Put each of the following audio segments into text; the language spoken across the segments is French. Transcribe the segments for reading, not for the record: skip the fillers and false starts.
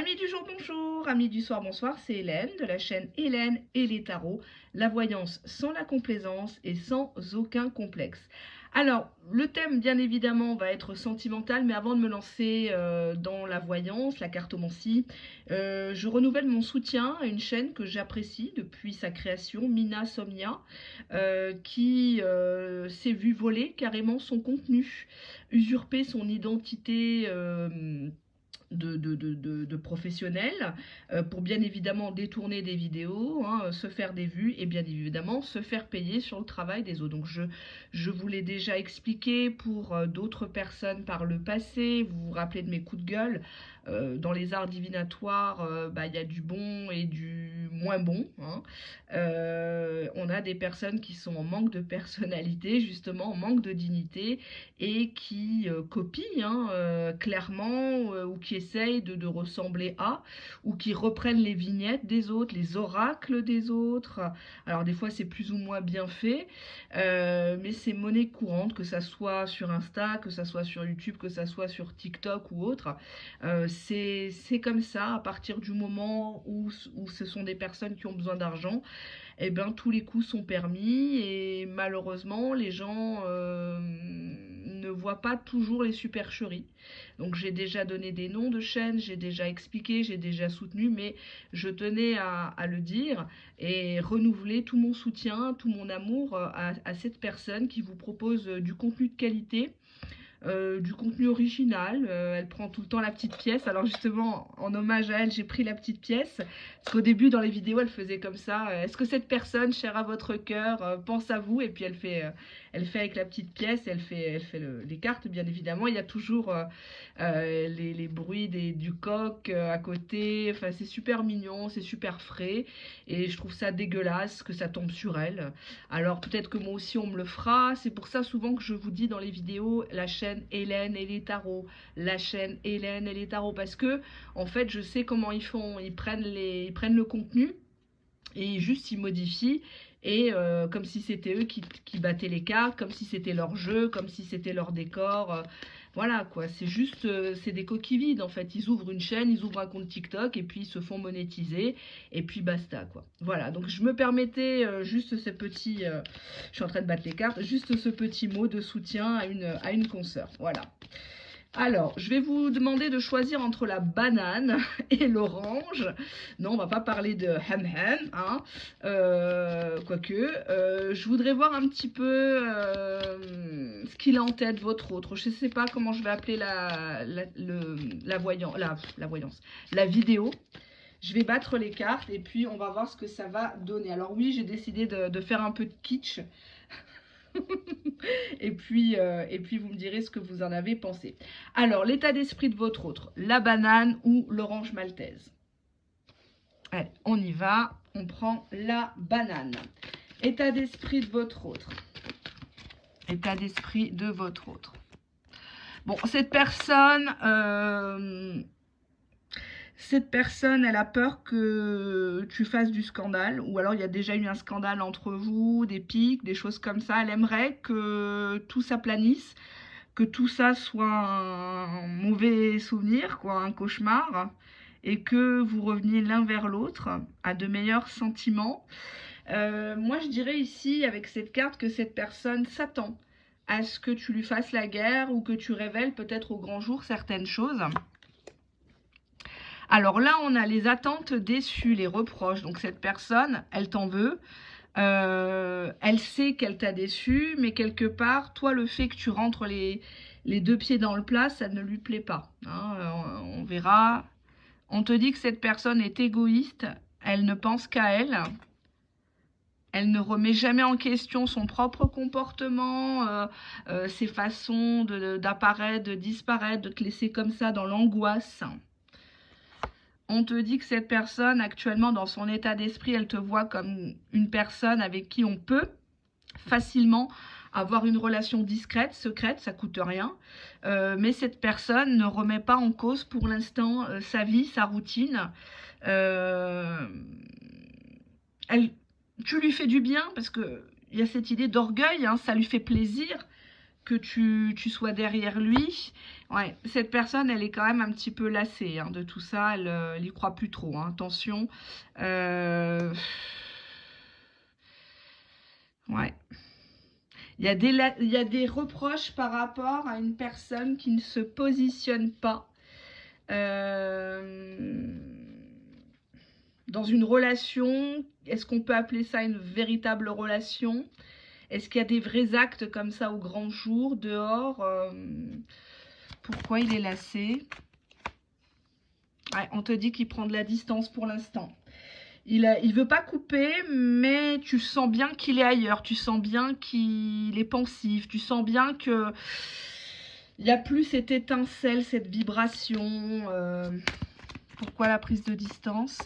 Amis du jour, bonjour, amis du soir, bonsoir, c'est Hélène de la chaîne Hélène et les tarots, la voyance sans la complaisance et sans aucun complexe. Alors, le thème, bien évidemment, va être sentimental, mais avant de me lancer dans la voyance, la cartomancie, je renouvelle mon soutien à une chaîne que j'apprécie depuis sa création, Mina Somnia, qui s'est vue voler carrément son contenu, usurper son identité de professionnels pour bien évidemment détourner des vidéos, hein, se faire des vues et bien évidemment se faire payer sur le travail des autres. Donc je vous l'ai déjà expliqué pour d'autres personnes par le passé, vous vous rappelez de mes coups de gueule. Dans les arts divinatoires, y a du bon et du moins bon, hein. On a des personnes qui sont en manque de personnalité, justement en manque de dignité, et qui copient, hein, clairement, ou qui essayent de ressembler à, ou qui reprennent les vignettes des autres, les oracles des autres. Alors des fois c'est plus ou moins bien fait, mais c'est monnaie courante, que ça soit sur Insta, que ça soit sur YouTube, que ça soit sur TikTok ou autre. C'est comme ça, à partir du moment où ce sont des personnes qui ont besoin d'argent, eh ben, tous les coups sont permis et malheureusement les gens ne voient pas toujours les supercheries. Donc j'ai déjà donné des noms de chaînes, j'ai déjà expliqué, j'ai déjà soutenu, mais je tenais à le dire et renouveler tout mon soutien, tout mon amour à cette personne qui vous propose du contenu de qualité, du contenu original. Elle prend tout le temps la petite pièce. Alors justement, en hommage à elle, j'ai pris la petite pièce. Parce qu'au début, dans les vidéos, elle faisait comme ça. Est-ce que cette personne, chère à votre cœur, pense à vous? Et puis elle fait avec la petite pièce, elle fait les cartes, bien évidemment. Il y a toujours les bruits du coq à côté. Enfin, c'est super mignon, c'est super frais. Et je trouve ça dégueulasse que ça tombe sur elle. Alors peut-être que moi aussi on me le fera. C'est pour ça souvent que je vous dis dans les vidéos la chaîne Hélène et les tarots, la chaîne Hélène et les tarots, parce que en fait je sais comment ils font. Ils prennent le contenu et juste ils modifient, et comme si c'était eux qui battaient les cartes, comme si c'était leur jeu, comme si c'était leur décor. Voilà quoi, c'est juste, c'est des coquilles vides en fait. Ils ouvrent une chaîne, ils ouvrent un compte TikTok et puis ils se font monétiser et puis basta quoi. Voilà, donc je me permettais juste ce petit, je suis en train de battre les cartes, juste ce petit mot de soutien à une consoeur. Voilà. Alors, je vais vous demander de choisir entre la banane et l'orange. Non, on va pas parler de ham-ham, hein. Quoique, je voudrais voir un petit peu ce qu'il a en tête, votre autre. Je ne sais pas comment je vais appeler la voyance, la vidéo. Je vais battre les cartes et puis on va voir ce que ça va donner. Alors oui, j'ai décidé de faire un peu de kitsch. et puis vous me direz ce que vous en avez pensé. Alors, l'état d'esprit de votre autre, la banane ou l'orange maltaise? Allez, on y va. On prend la banane. État d'esprit de votre autre. État d'esprit de votre autre. Bon, cette personne, elle a peur que tu fasses du scandale, ou alors il y a déjà eu un scandale entre vous, des piques, des choses comme ça. Elle aimerait que tout s'aplanisse, que tout ça soit un mauvais souvenir, quoi, un cauchemar, et que vous reveniez l'un vers l'autre à de meilleurs sentiments. Moi, je dirais ici, avec cette carte, que cette personne s'attend à ce que tu lui fasses la guerre ou que tu révèles peut-être au grand jour certaines choses. Alors là, on a les attentes déçues, les reproches. Donc cette personne, elle t'en veut. Elle sait qu'elle t'a déçu, mais quelque part, toi, le fait que tu rentres les deux pieds dans le plat, ça ne lui plaît pas, hein. On verra. On te dit que cette personne est égoïste. Elle ne pense qu'à elle. Elle ne remet jamais en question son propre comportement, ses façons d'apparaître, de disparaître, de te laisser comme ça dans l'angoisse. On te dit que cette personne, actuellement, dans son état d'esprit, elle te voit comme une personne avec qui on peut facilement avoir une relation discrète, secrète, ça coûte rien. Mais cette personne ne remet pas en cause pour l'instant sa vie, sa routine. Tu lui fais du bien parce qu'il y a cette idée d'orgueil, hein, ça lui fait plaisir que tu sois derrière lui, Ouais, cette personne, elle est quand même un petit peu lassée hein, de tout ça. Elle y croit plus trop. Hein, attention. Ouais. Il y a des reproches par rapport à une personne qui ne se positionne pas dans une relation. Est-ce qu'on peut appeler ça une véritable relation? Est-ce qu'il y a des vrais actes comme ça au grand jour, dehors? Pourquoi il est lassé? Ouais, on te dit qu'il prend de la distance pour l'instant. Il veut pas couper, mais tu sens bien qu'il est ailleurs. Tu sens bien qu'il est pensif. Tu sens bien que il n'y a plus cette étincelle, cette vibration. Pourquoi la prise de distance?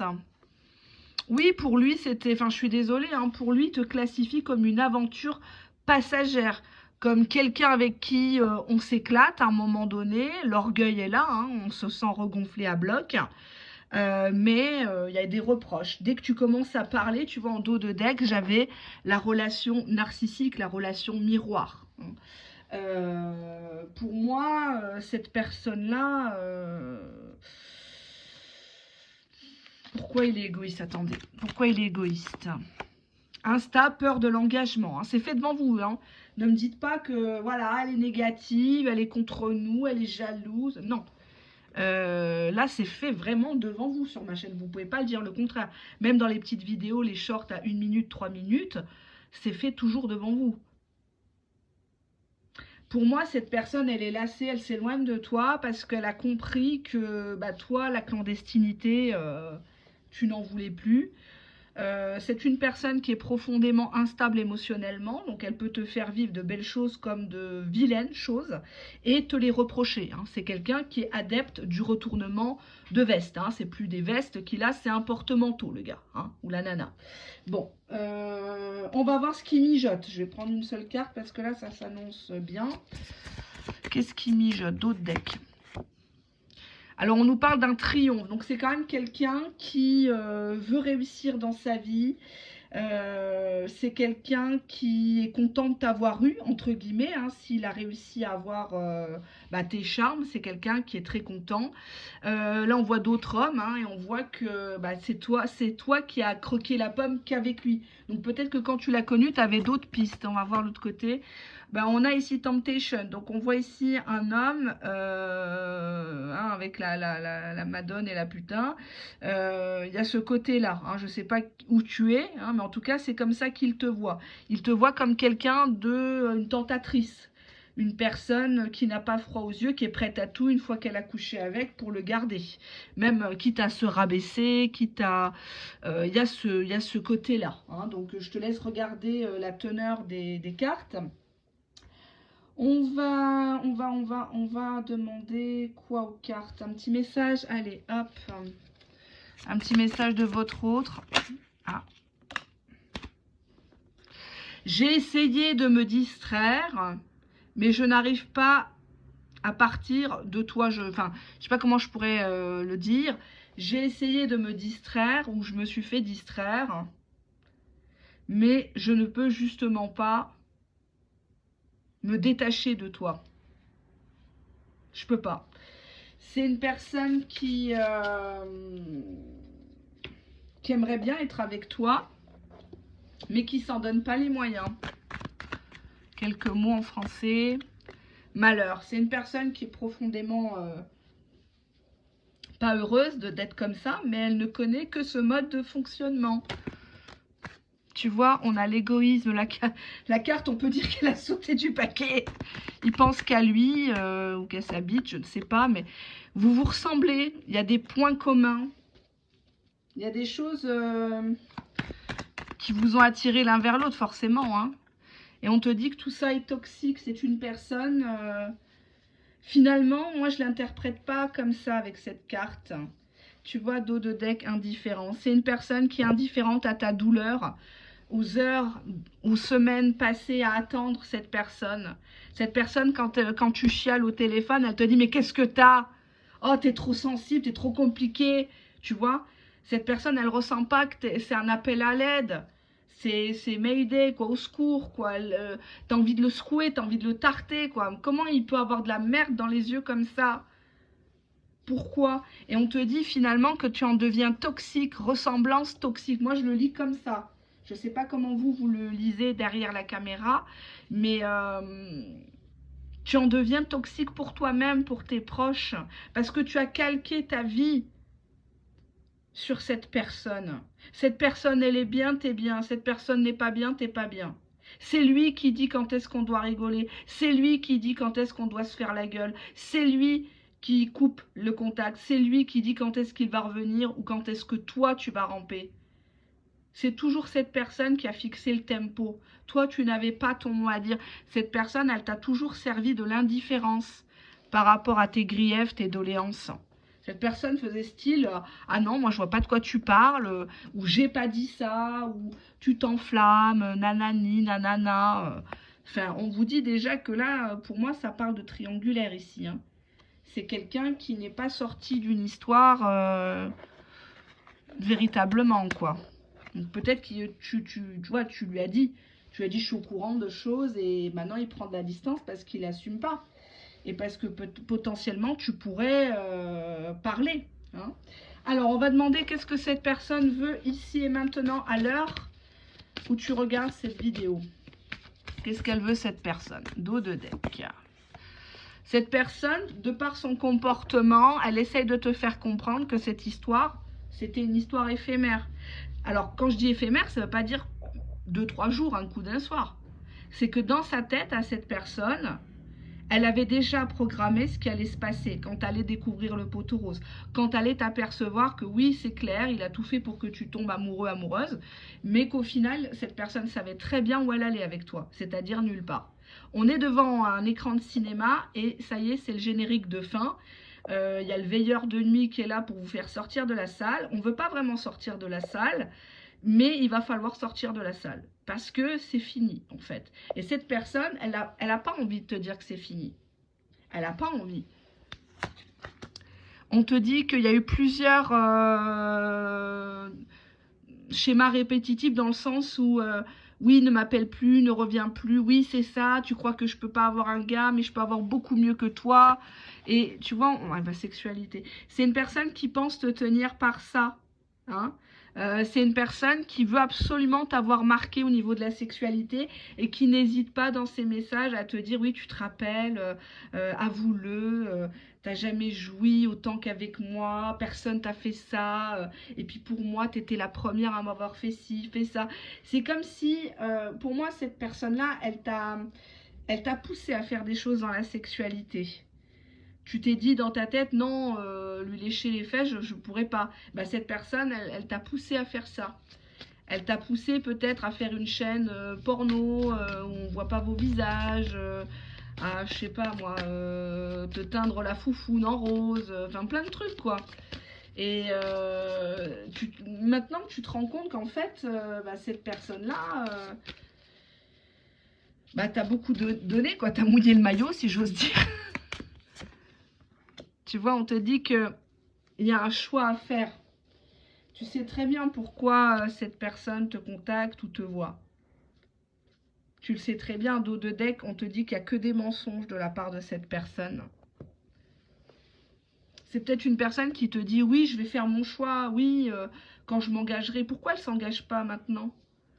Oui, pour lui, c'était... Enfin, je suis désolée, hein, pour lui, il te classifie comme une aventure passagère. Comme quelqu'un avec qui on s'éclate à un moment donné. L'orgueil est là, hein, on se sent regonflé à bloc. Mais il y a des reproches. Dès que tu commences à parler, tu vois, en dos de deck, j'avais la relation narcissique, la relation miroir. Pour moi, cette personne-là, pourquoi il est égoïste? Attendez, pourquoi il est égoïste? Insta, peur de l'engagement. Hein. C'est fait devant vous. Hein. Ne me dites pas que, voilà, elle est négative, elle est contre nous, elle est jalouse. Non. Là, c'est fait vraiment devant vous sur ma chaîne. Vous ne pouvez pas le dire le contraire. Même dans les petites vidéos, les shorts à 1 minute, 3 minutes, c'est fait toujours devant vous. Pour moi, cette personne, elle est lassée, elle s'éloigne de toi parce qu'elle a compris que bah, toi, la clandestinité, tu n'en voulais plus. C'est une personne qui est profondément instable émotionnellement, donc elle peut te faire vivre de belles choses comme de vilaines choses et te les reprocher. Hein. C'est quelqu'un qui est adepte du retournement de veste. Hein. C'est plus des vestes qu'il a, c'est un porte-manteau, le gars, hein, ou la nana. Bon, on va voir ce qui mijote. Je vais prendre une seule carte parce que là, ça s'annonce bien. Qu'est-ce qui mijote? D'autres decks. Alors, on nous parle d'un triomphe. Donc, c'est quand même quelqu'un qui veut réussir dans sa vie. C'est quelqu'un qui est content de t'avoir eu, entre guillemets. Hein, s'il a réussi à avoir bah, tes charmes, c'est quelqu'un qui est très content. Là, on voit d'autres hommes hein, et on voit que bah, c'est toi qui as croqué la pomme qu'avec lui. Donc, peut-être que quand tu l'as connu, tu avais d'autres pistes. On va voir l'autre côté. Ben, on a ici Temptation, donc on voit ici un homme hein, avec la madone et la putain. Il y a ce côté-là, hein, je ne sais pas où tu es, hein, mais en tout cas c'est comme ça qu'il te voit. Il te voit comme quelqu'un une tentatrice, une personne qui n'a pas froid aux yeux, qui est prête à tout une fois qu'elle a couché avec pour le garder. Même quitte à se rabaisser, quitte à... Il y a ce côté-là. Hein, donc je te laisse regarder la teneur des cartes. On va demander quoi aux cartes? Un petit message, allez, hop. Un petit message de votre autre. Ah. J'ai essayé de me distraire, mais je n'arrive pas à partir de toi. Enfin, je sais pas comment je pourrais le dire. J'ai essayé de me distraire, ou je me suis fait distraire, mais je ne peux justement pas me détacher de toi. Je peux pas. C'est une personne qui aimerait bien être avec toi, mais qui s'en donne pas les moyens. Quelques mots en français. Malheur. C'est une personne qui est profondément pas heureuse d'être comme ça, mais elle ne connaît que ce mode de fonctionnement. Tu vois, on a l'égoïsme, la carte, on peut dire qu'elle a sauté du paquet. Il pense qu'à lui ou qu'à sa bite, je ne sais pas, mais vous vous ressemblez. Il y a des points communs. Il y a des choses qui vous ont attiré l'un vers l'autre, forcément. Hein. Et on te dit que tout ça est toxique. C'est une personne... finalement, moi, je ne l'interprète pas comme ça avec cette carte. Tu vois, dos de deck indifférent. C'est une personne qui est indifférente à ta douleur, aux heures, aux semaines passées à attendre cette personne. Cette personne, quand tu chiales au téléphone, elle te dit « Mais qu'est-ce que t'as ? Oh, t'es trop sensible, t'es trop compliqué. » Tu vois, cette personne, elle ressent pas que c'est un appel à l'aide. C'est Mayday, quoi, au secours, quoi. T'as envie de le secouer, t'as envie de le tarter, quoi. Comment il peut avoir de la merde dans les yeux comme ça? Pourquoi? Et on te dit finalement que tu en deviens toxique, ressemblance toxique. Moi, je le lis comme ça. Je ne sais pas comment vous le lisez derrière la caméra, mais tu en deviens toxique pour toi-même, pour tes proches, parce que tu as calqué ta vie sur cette personne. Cette personne, elle est bien, t'es bien. Cette personne n'est pas bien, t'es pas bien. C'est lui qui dit quand est-ce qu'on doit rigoler. C'est lui qui dit quand est-ce qu'on doit se faire la gueule. C'est lui qui coupe le contact. C'est lui qui dit quand est-ce qu'il va revenir ou quand est-ce que toi tu vas ramper. C'est toujours cette personne qui a fixé le tempo. Toi, tu n'avais pas ton mot à dire. Cette personne, elle t'a toujours servi de l'indifférence par rapport à tes griefs, tes doléances. Cette personne faisait style ah non, moi je vois pas de quoi tu parles, ou j'ai pas dit ça, ou tu t'enflammes, nanani, nanana. Enfin, on vous dit déjà que là, pour moi, ça parle de triangulaire ici. Hein. C'est quelqu'un qui n'est pas sorti d'une histoire véritablement, quoi. Peut-être que tu vois, tu lui as dit je suis au courant de choses et maintenant il prend de la distance parce qu'il n'assume pas. Et parce que potentiellement tu pourrais parler. Hein. Alors on va demander qu'est-ce que cette personne veut ici et maintenant à l'heure où tu regardes cette vidéo. Qu'est-ce qu'elle veut cette personne? Dos de deck. Cette personne, de par son comportement, elle essaye de te faire comprendre que cette histoire, c'était une histoire éphémère. Alors, quand je dis éphémère, ça ne veut pas dire 2-3 jours, un coup d'un soir. C'est que dans sa tête, à cette personne, elle avait déjà programmé ce qui allait se passer quand tu allais découvrir le poteau rose. Quand tu allais t'apercevoir que oui, c'est clair, il a tout fait pour que tu tombes amoureux, amoureuse, mais qu'au final, cette personne savait très bien où elle allait avec toi, c'est-à-dire nulle part. On est devant un écran de cinéma et ça y est, c'est le générique de fin. Y a le veilleur de nuit qui est là pour vous faire sortir de la salle. On ne veut pas vraiment sortir de la salle, mais il va falloir sortir de la salle parce que c'est fini en fait. Et cette personne, elle a pas envie de te dire que c'est fini. Elle n'a pas envie. On te dit qu'il y a eu plusieurs schémas répétitifs dans le sens où oui, ne m'appelle plus, ne reviens plus, oui, c'est ça, tu crois que je peux pas avoir un gars, mais je peux avoir beaucoup mieux que toi. Et tu vois, ma sexualité. C'est une personne qui pense te tenir par ça. Hein. C'est une personne qui veut absolument t'avoir marqué au niveau de la sexualité et qui n'hésite pas dans ses messages à te dire oui, tu te rappelles, avoue-le, t'as jamais joui autant qu'avec moi, personne t'a fait ça, et puis pour moi, t'étais la première à m'avoir fait ci, fait ça. C'est comme si, pour moi, cette personne-là, elle t'a poussé à faire des choses dans la sexualité. Tu t'es dit dans ta tête, non, lui lécher les fesses, je ne pourrais pas. Bah, cette personne, elle t'a poussé à faire ça. Elle t'a poussé peut-être à faire une chaîne porno où on ne voit pas vos visages, à, je sais pas moi, te teindre la foufoune en rose, enfin plein de trucs quoi. Et maintenant que tu te rends compte qu'en fait, cette personne-là, t'as beaucoup donné quoi, t'as mouillé le maillot si j'ose dire. Tu vois, on te dit qu'il y a un choix à faire. Tu sais très bien pourquoi cette personne te contacte ou te voit. Tu le sais très bien, dos de deck, on te dit qu'il n'y a que des mensonges de la part de cette personne. C'est peut-être une personne qui te dit, oui, je vais faire mon choix, oui, quand je m'engagerai. Pourquoi elle ne s'engage pas maintenant?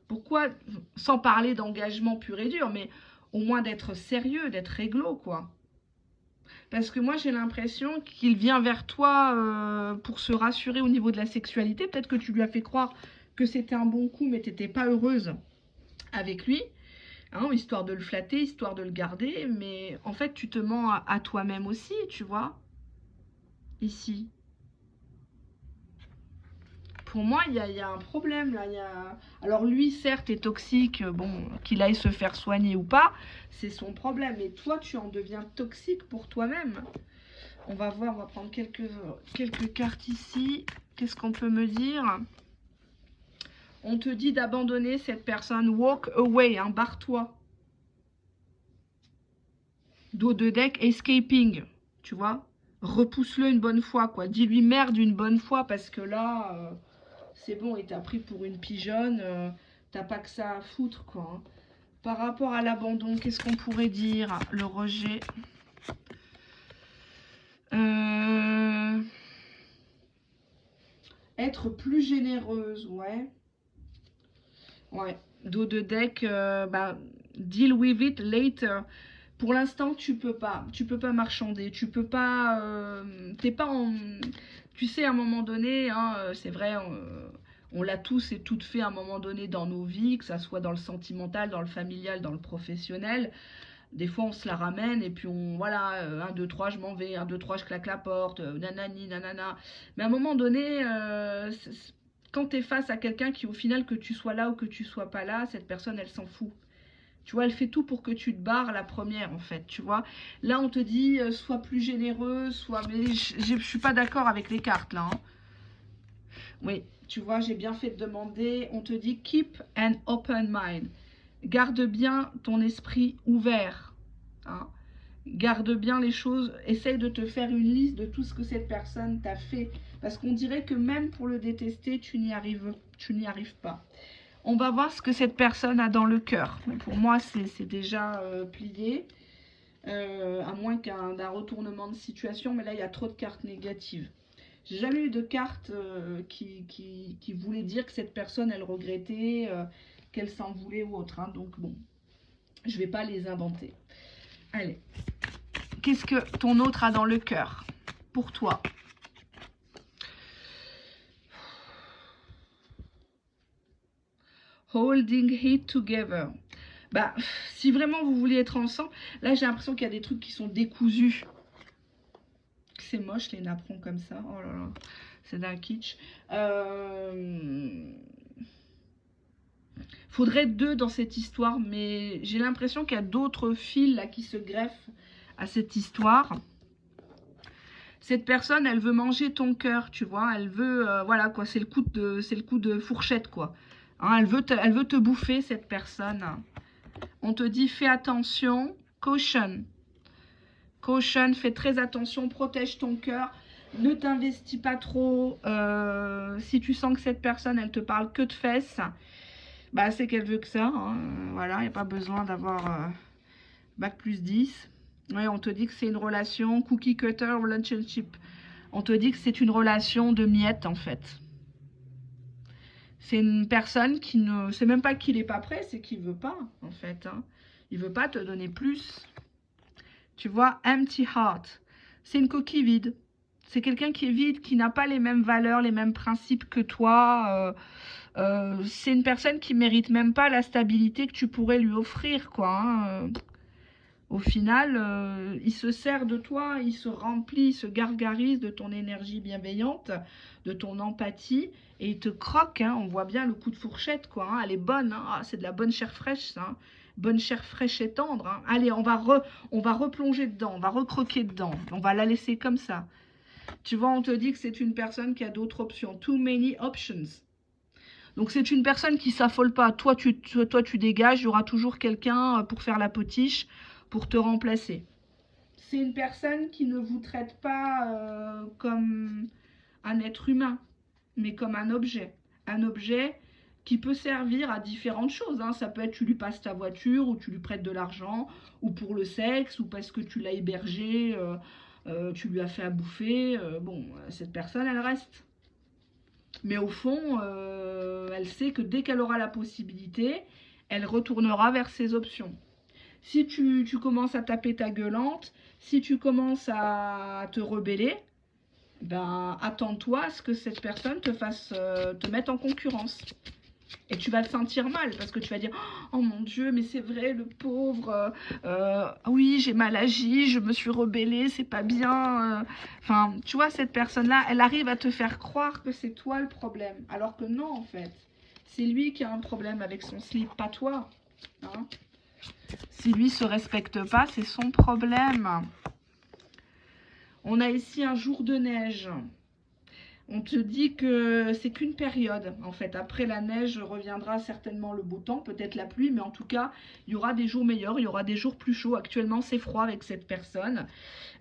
Pourquoi, sans parler d'engagement pur et dur, mais au moins d'être sérieux, d'être réglo, quoi. Parce que moi, j'ai l'impression qu'il vient vers toi pour se rassurer au niveau de la sexualité. Peut-être que tu lui as fait croire que c'était un bon coup, mais tu n'étais pas heureuse avec lui. Hein, histoire de le flatter, histoire de le garder. Mais en fait, tu te mens à toi-même aussi, tu vois. Ici. Pour moi, il y a un problème là. Alors lui, certes, est toxique. Bon, qu'il aille se faire soigner ou pas, c'est son problème. Mais toi, tu en deviens toxique pour toi-même. On va voir, on va prendre quelques cartes ici. Qu'est-ce qu'on peut me dire? On te dit d'abandonner cette personne. Walk away, hein, barre-toi. Dos de deck, escaping. Tu vois? Repousse-le une bonne fois, quoi. Dis-lui merde une bonne fois parce que là, c'est bon, il t'a pris pour une pigeonne. T'as pas que ça à foutre, quoi. Hein. Par rapport à l'abandon, qu'est-ce qu'on pourrait dire? Le rejet. Être plus généreuse, ouais. Ouais. Dos de deck, bah, deal with it later. Pour l'instant, tu peux pas. Tu peux pas marchander. Tu peux pas. T'es pas en. Tu sais, à un moment donné, hein, c'est vrai, on l'a tous et toutes fait à un moment donné dans nos vies, que ça soit dans le sentimental, dans le familial, dans le professionnel. Des fois, on se la ramène et puis on. Voilà, 1, 2, 3, je m'en vais. 1, 2, 3, je claque la porte. Nanani, nanana. Mais à un moment donné, quand tu es face à quelqu'un qui, au final, que tu sois là ou que tu sois pas là, cette personne, elle s'en fout. Tu vois, elle fait tout pour que tu te barres la première, en fait, tu vois. Là, on te dit, sois plus généreux, sois... Mais je suis pas d'accord avec les cartes, là. Hein. Oui, tu vois, j'ai bien fait de demander. On te dit, keep an open mind. Garde bien ton esprit ouvert. Hein. Garde bien les choses. Essaye de te faire une liste de tout ce que cette personne t'a fait. Parce qu'on dirait que même pour le détester, tu n'y arrives pas. On va voir ce que cette personne a dans le cœur. Pour moi, c'est déjà plié. À moins d'un retournement de situation. Mais là, il y a trop de cartes négatives. J'ai jamais eu de carte qui voulait dire que cette personne, elle regrettait, qu'elle s'en voulait ou autre. Hein. Donc bon, je vais pas les inventer. Allez. Qu'est-ce que ton autre a dans le cœur pour toi? Holding it together. Bah, si vraiment vous voulez être ensemble, là j'ai l'impression qu'il y a des trucs qui sont décousus. C'est moche les napperons comme ça. Oh là là, c'est d'un kitsch. Faudrait 2 dans cette histoire, mais j'ai l'impression qu'il y a d'autres fils là qui se greffent à cette histoire. Cette personne, elle veut manger ton cœur, tu vois. Elle veut, voilà quoi, c'est le coup de fourchette quoi. Hein, elle veut te bouffer cette personne. On te dit fais attention, caution. Caution, fais très attention, protège ton cœur. Ne t'investis pas trop. Si tu sens que cette personne, elle te parle que de fesses, bah c'est qu'elle veut que ça. Hein. Voilà, il n'y a pas besoin d'avoir bac plus 10. Ouais, on te dit que c'est une relation cookie cutter relationship. On te dit que c'est une relation de miettes en fait. C'est une personne qui ne... C'est même pas qu'il n'est pas prêt, c'est qu'il veut pas en fait. Hein. Il veut pas te donner plus. Tu vois, empty heart. C'est une coquille vide. C'est quelqu'un qui est vide, qui n'a pas les mêmes valeurs, les mêmes principes que toi. C'est une personne qui mérite même pas la stabilité que tu pourrais lui offrir, quoi. Hein. Au final, il se sert de toi, il se remplit, il se gargarise de ton énergie bienveillante, de ton empathie, et il te croque. Hein. On voit bien le coup de fourchette, quoi. Hein. Elle est bonne. Hein. Ah, c'est de la bonne chair fraîche, ça. Hein. Bonne chair fraîche et tendre. Hein. Allez, on va replonger dedans, on va recroquer dedans. On va la laisser comme ça. Tu vois, on te dit que c'est une personne qui a d'autres options. Too many options. Donc c'est une personne qui s'affole pas. Toi, tu dégages, il y aura toujours quelqu'un pour faire la potiche, pour te remplacer. C'est une personne qui ne vous traite pas comme un être humain, mais comme un objet. Un objet qui peut servir à différentes choses. Hein. Ça peut être tu lui passes ta voiture, ou tu lui prêtes de l'argent, ou pour le sexe, ou parce que tu l'as hébergé, tu lui as fait à bouffer. Bon, cette personne, elle reste. Mais au fond, elle sait que dès qu'elle aura la possibilité, elle retournera vers ses options. Si tu commences à taper ta gueulante, si tu commences à te rebeller, ben attends-toi à ce que cette personne te fasse te mettre en concurrence. Et tu vas te sentir mal parce que tu vas dire « Oh mon Dieu, mais c'est vrai, le pauvre, oui, j'ai mal agi, je me suis rebellée, c'est pas bien. » Enfin, tu vois, cette personne-là, elle arrive à te faire croire que c'est toi le problème. Alors que non, en fait. C'est lui qui a un problème avec son slip, pas toi. Hein. Si lui se respecte pas, c'est son problème. On a ici un jour de neige. On te dit que c'est qu'une période, en fait. Après la neige reviendra certainement le beau temps, peut-être la pluie, mais en tout cas, il y aura des jours meilleurs, il y aura des jours plus chauds. Actuellement, c'est froid avec cette personne.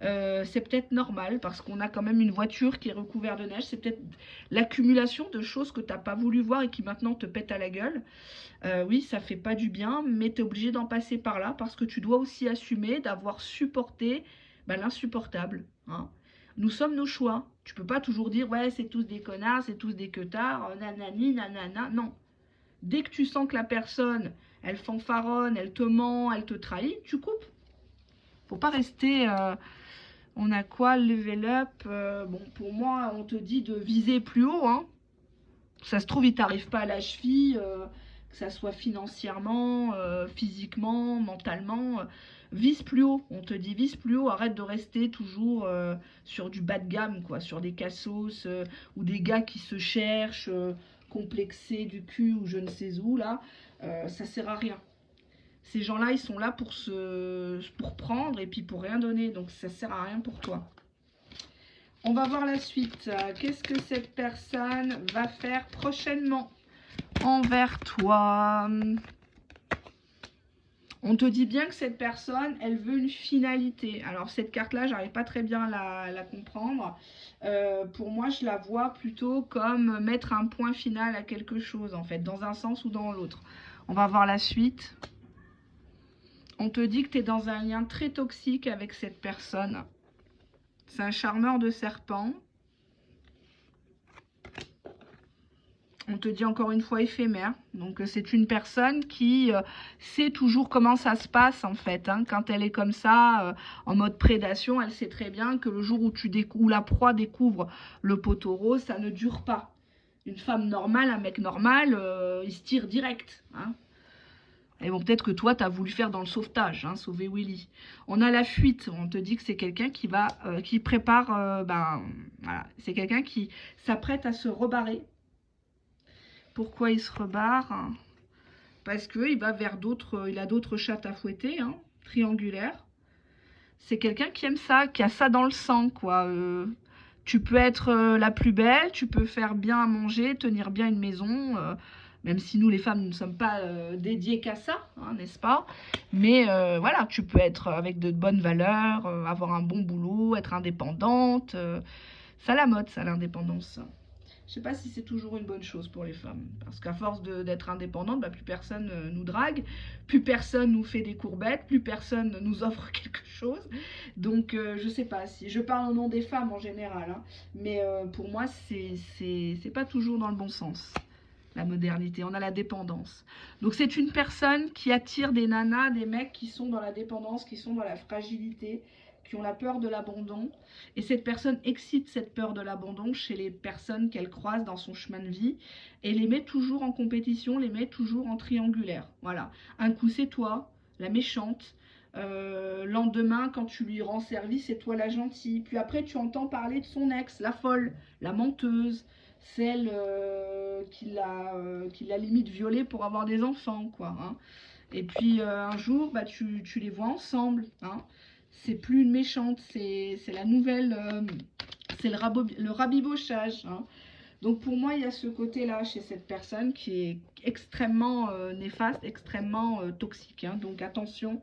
C'est peut-être normal parce qu'on a quand même une voiture qui est recouverte de neige. C'est peut-être l'accumulation de choses que tu n'as pas voulu voir et qui maintenant te pètent à la gueule. Oui, ça fait pas du bien, mais tu es obligé d'en passer par là parce que tu dois aussi assumer d'avoir supporté l'insupportable. Hein. Nous sommes nos choix. Tu peux pas toujours dire, ouais, c'est tous des connards, c'est tous des queutards, nanani, nanana. Non. Dès que tu sens que la personne, elle fanfaronne, elle te ment, elle te trahit, tu coupes. Faut pas rester... on a quoi, level up bon, pour moi, on te dit de viser plus haut. Hein. Ça se trouve, il t'arrive pas à la cheville, que ça soit financièrement, physiquement, mentalement. Vise plus haut, on te dit vise plus haut, arrête de rester toujours sur du bas de gamme, quoi, sur des cassos ou des gars qui se cherchent, complexés du cul ou je ne sais où, là, ça sert à rien. Ces gens-là, ils sont là pour prendre et puis pour rien donner, donc ça sert à rien pour toi. On va voir la suite. Qu'est-ce que cette personne va faire prochainement envers toi? On te dit bien que cette personne, elle veut une finalité. Alors, cette carte-là, j'arrive pas très bien à la comprendre. Pour moi, je la vois plutôt comme mettre un point final à quelque chose, en fait, dans un sens ou dans l'autre. On va voir la suite. On te dit que tu es dans un lien très toxique avec cette personne. C'est un charmeur de serpent. On te dit encore une fois éphémère. Donc c'est une personne qui sait toujours comment ça se passe en fait. Hein. Quand elle est comme ça, en mode prédation, elle sait très bien que le jour où la proie découvre le poteau rose, ça ne dure pas. Une femme normale, un mec normal, il se tire direct. Hein. Et bon, peut-être que toi, tu as voulu faire dans le sauvetage, hein, sauver Willy. On a la fuite. On te dit que c'est quelqu'un qui prépare, voilà. C'est quelqu'un qui s'apprête à se rebarrer. Pourquoi il se rebarre? Parce qu'il va vers d'autres, il a d'autres chattes à fouetter, hein, triangulaires. C'est quelqu'un qui aime ça, qui a ça dans le sang, quoi. Tu peux être la plus belle, tu peux faire bien à manger, tenir bien une maison, même si nous, les femmes, nous ne sommes pas dédiées qu'à ça, hein, n'est-ce pas? Mais voilà, tu peux être avec de bonnes valeurs, avoir un bon boulot, être indépendante. Ça la mode, ça, l'indépendance. Je ne sais pas si c'est toujours une bonne chose pour les femmes. Parce qu'à force d'être indépendante, plus personne nous drague, plus personne nous fait des courbettes, plus personne nous offre quelque chose. Donc, je ne sais pas. Si je parle au nom des femmes en général. Hein, mais pour moi, c'est pas toujours dans le bon sens. La modernité, on a la dépendance. Donc, c'est une personne qui attire des nanas, des mecs qui sont dans la dépendance, qui sont dans la fragilité, qui ont la peur de l'abandon. Et cette personne excite cette peur de l'abandon chez les personnes qu'elle croise dans son chemin de vie et les met toujours en compétition, les met toujours en triangulaire. Voilà. Un coup, c'est toi, la méchante. Lendemain, quand tu lui rends service, c'est toi la gentille. Puis après, tu entends parler de son ex, la folle, la menteuse, celle qui l'a limite violée pour avoir des enfants, quoi. Hein. Et puis un jour, tu les vois ensemble. Hein. C'est plus une méchante, c'est la nouvelle, c'est le rabibochage. Hein. Donc pour moi, il y a ce côté-là chez cette personne qui est extrêmement néfaste, extrêmement toxique. Hein. Donc attention,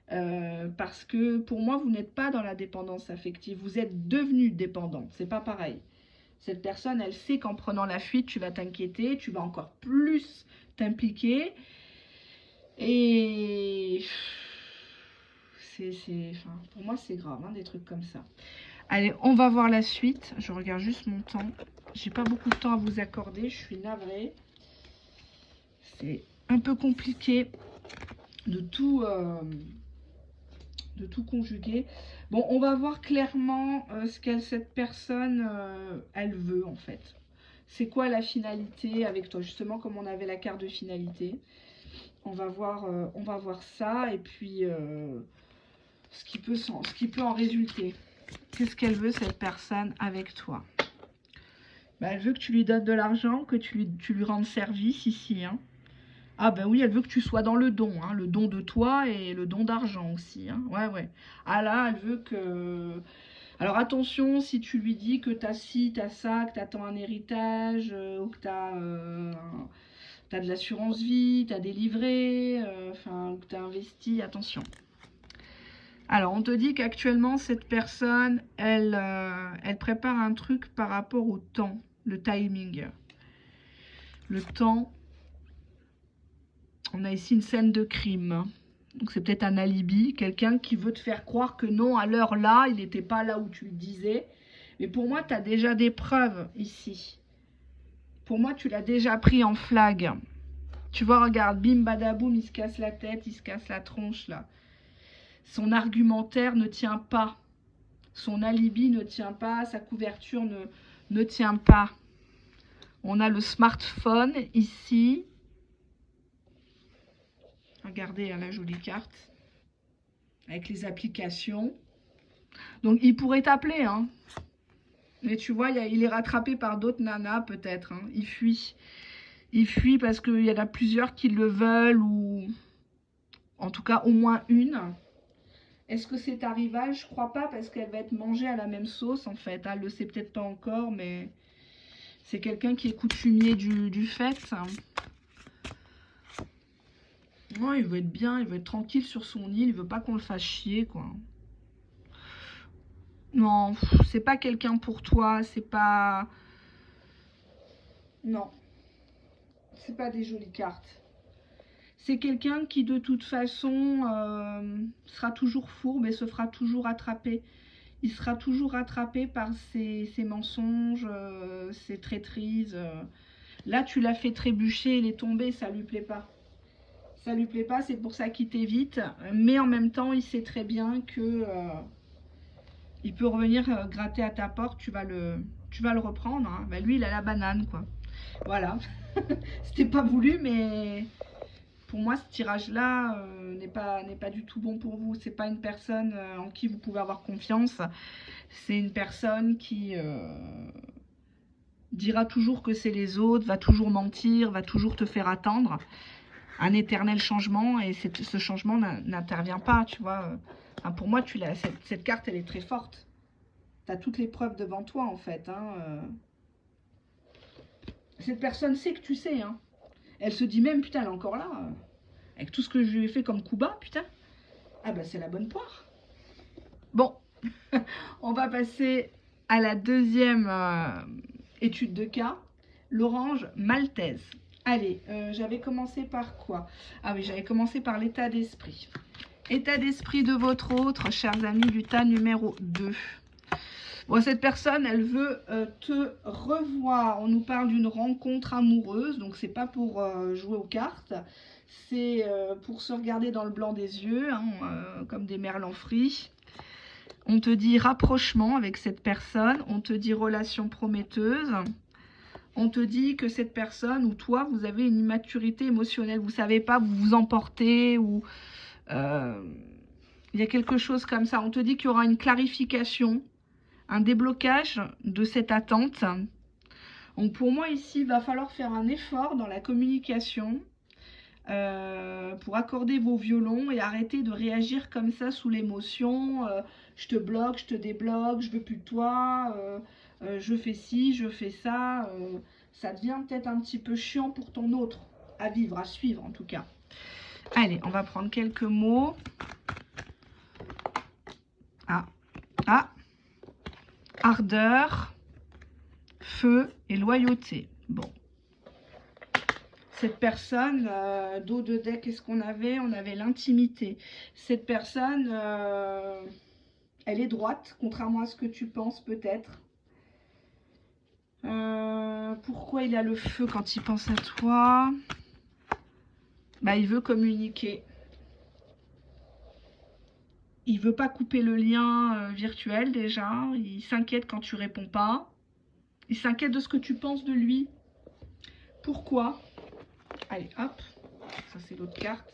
parce que pour moi, vous n'êtes pas dans la dépendance affective, vous êtes devenu dépendant, c'est pas pareil. Cette personne, elle sait qu'en prenant la fuite, tu vas t'inquiéter, tu vas encore plus t'impliquer. Et enfin, pour moi, c'est grave, hein, des trucs comme ça. Allez, on va voir la suite. Je regarde juste mon temps. J'ai pas beaucoup de temps à vous accorder. Je suis navrée. C'est un peu compliqué de tout conjuguer. Bon, on va voir clairement ce que cette personne, elle veut en fait. C'est quoi la finalité avec toi? Justement, comme on avait la carte de finalité. On va voir ça et puis ce qui peut en résulter. Qu'est-ce qu'elle veut cette personne avec toi? Elle veut que tu lui donnes de l'argent, que tu lui rendes service ici. Hein. Ah ben oui, elle veut que tu sois dans le don. Hein, le don de toi et le don d'argent aussi. Hein. Ouais, ouais. Ah là, elle veut que... Alors attention, si tu lui dis que t'as ci, t'as ça, que t'attends un héritage, ou que t'as de l'assurance vie, t'as des livrets, enfin, que t'as investi, attention. Alors, on te dit qu'actuellement, cette personne, elle prépare un truc par rapport au temps, le timing. Le temps, on a ici une scène de crime. Donc, c'est peut-être un alibi, quelqu'un qui veut te faire croire que non, à l'heure là, il n'était pas là où tu le disais. Mais pour moi, tu as déjà des preuves ici. Pour moi, tu l'as déjà pris en flag. Tu vois, regarde, bim, badaboum, il se casse la tête, il se casse la tronche, là. Son argumentaire ne tient pas. Son alibi ne tient pas, sa couverture ne tient pas. On a le smartphone ici. Regardez la jolie carte. Avec les applications. Donc il pourrait t'appeler, hein. Mais tu vois, il est rattrapé par d'autres nanas peut-être. Hein. Il fuit. Il fuit parce qu'il y en a plusieurs qui le veulent ou en tout cas au moins une. Est-ce que c'est arrivage? Je crois pas parce qu'elle va être mangée à la même sauce en fait. Elle le sait peut-être pas encore, mais c'est quelqu'un qui est coutumier du fait. Ouais, il veut être bien, il veut être tranquille sur son île, il veut pas qu'on le fasse chier, quoi. Non, c'est pas quelqu'un pour toi, c'est pas... Non, c'est pas des jolies cartes. C'est quelqu'un qui, de toute façon, sera toujours fourbe et se fera toujours attraper. Il sera toujours rattrapé par ses mensonges, ses traîtrises. Là, tu l'as fait trébucher, il est tombé, ça lui plaît pas. Ça lui plaît pas, c'est pour ça qu'il t'évite. Mais en même temps, il sait très bien que il peut revenir gratter à ta porte, tu vas le reprendre. Hein. Bah, lui, il a la banane, quoi. Voilà. C'était pas voulu, mais pour moi, ce tirage-là n'est pas du tout bon pour vous. C'est pas une personne en qui vous pouvez avoir confiance. C'est une personne qui dira toujours que c'est les autres, va toujours mentir, va toujours te faire attendre. Un éternel changement, et ce changement n'intervient pas, tu vois. Enfin, pour moi, cette carte, elle est très forte. Tu as toutes les preuves devant toi, en fait. Hein. Cette personne sait que tu sais. Hein. Elle se dit même, putain, elle est encore là. Avec tout ce que je lui ai fait comme coup bas, putain. Ah bah, c'est la bonne poire. Bon, on va passer à la deuxième étude de cas. L'orange maltaise. Allez, j'avais commencé par quoi? Ah oui, j'avais commencé par l'état d'esprit. État d'esprit de votre autre, chers amis, du tas numéro 2. Bon, cette personne, elle veut te revoir. On nous parle d'une rencontre amoureuse, donc c'est pas pour jouer aux cartes, c'est pour se regarder dans le blanc des yeux, hein, comme des merlans frits. On te dit rapprochement avec cette personne, on te dit relation prometteuse. On te dit que cette personne ou toi, vous avez une immaturité émotionnelle, vous savez pas, vous vous emportez ou il y a quelque chose comme ça. On te dit qu'il y aura une clarification, un déblocage de cette attente. Donc pour moi ici, il va falloir faire un effort dans la communication pour accorder vos violons et arrêter de réagir comme ça sous l'émotion. Je te bloque, je te débloque, je veux plus de toi, je fais ci, je fais ça. Ça devient peut-être un petit peu chiant pour ton autre, à vivre, à suivre en tout cas. Allez, on va prendre quelques mots. Ardeur, feu et loyauté. Bon. Cette personne, dos de deck, qu'est-ce qu'on avait? On avait l'intimité. Cette personne, elle est droite, contrairement à ce que tu penses peut-être. Pourquoi il a le feu quand il pense à toi? Bah, il veut communiquer. Il veut pas couper le lien virtuel déjà. Il s'inquiète quand tu réponds pas. Il s'inquiète de ce que tu penses de lui. Pourquoi? Allez, hop. Ça, c'est l'autre carte.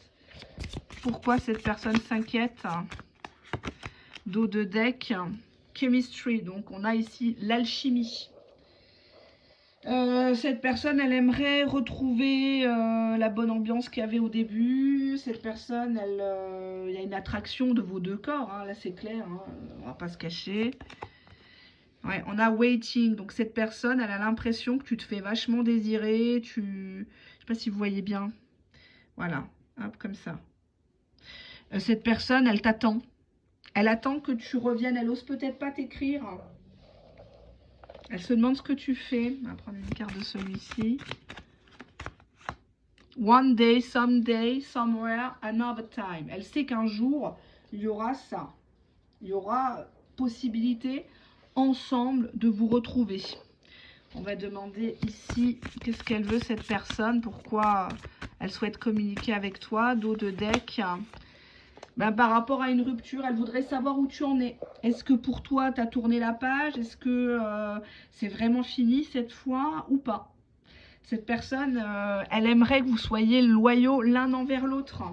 Pourquoi cette personne s'inquiète? Dos de deck. Chemistry. Donc, on a ici l'alchimie. Cette personne, elle aimerait retrouver la bonne ambiance qu'il y avait au début. Cette personne, il y a une attraction de vos deux corps, hein, là c'est clair, hein, on va pas se cacher. Ouais, on a waiting. Donc cette personne, elle a l'impression que tu te fais vachement désirer. Je sais pas si vous voyez bien. Voilà, hop, comme ça. Cette personne, elle t'attend. Elle attend que tu reviennes. Elle ose peut-être pas t'écrire. Elle se demande ce que tu fais. On va prendre une carte de celui-ci. One day, someday, somewhere, another time. Elle sait qu'un jour, il y aura ça. Il y aura possibilité ensemble de vous retrouver. On va demander ici qu'est-ce qu'elle veut cette personne, pourquoi elle souhaite communiquer avec toi. Dos de deck. Ben, par rapport à une rupture, elle voudrait savoir où tu en es. Est-ce que pour toi, tu as tourné la page? Est-ce que c'est vraiment fini cette fois ou pas? Cette personne, elle aimerait que vous soyez loyaux l'un envers l'autre.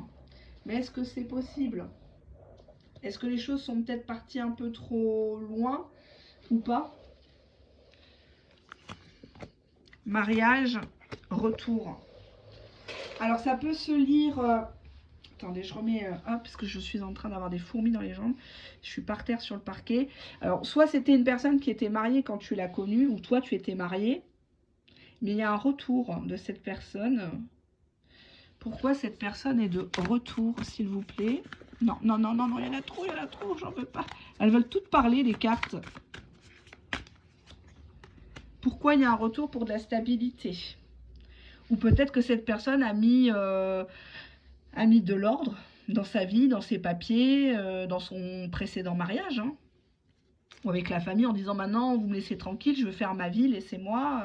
Mais est-ce que c'est possible? Est-ce que les choses sont peut-être parties un peu trop loin ou pas? Mariage, retour. Alors ça peut se lire... attendez, je remets... hop, parce que je suis en train d'avoir des fourmis dans les jambes. Je suis par terre sur le parquet. Alors, soit c'était une personne qui était mariée quand tu l'as connue, ou toi tu étais marié. Mais il y a un retour de cette personne. Pourquoi cette personne est de retour, s'il vous plaît? Non, non, non, non, non, il y en a trop, j'en veux pas. Elles veulent toutes parler, les cartes. Pourquoi il y a un retour pour de la stabilité? Ou peut-être que cette personne a mis de l'ordre dans sa vie, dans ses papiers, dans son précédent mariage. Hein. Ou avec la famille en disant maintenant, vous me laissez tranquille, je veux faire ma vie, laissez-moi.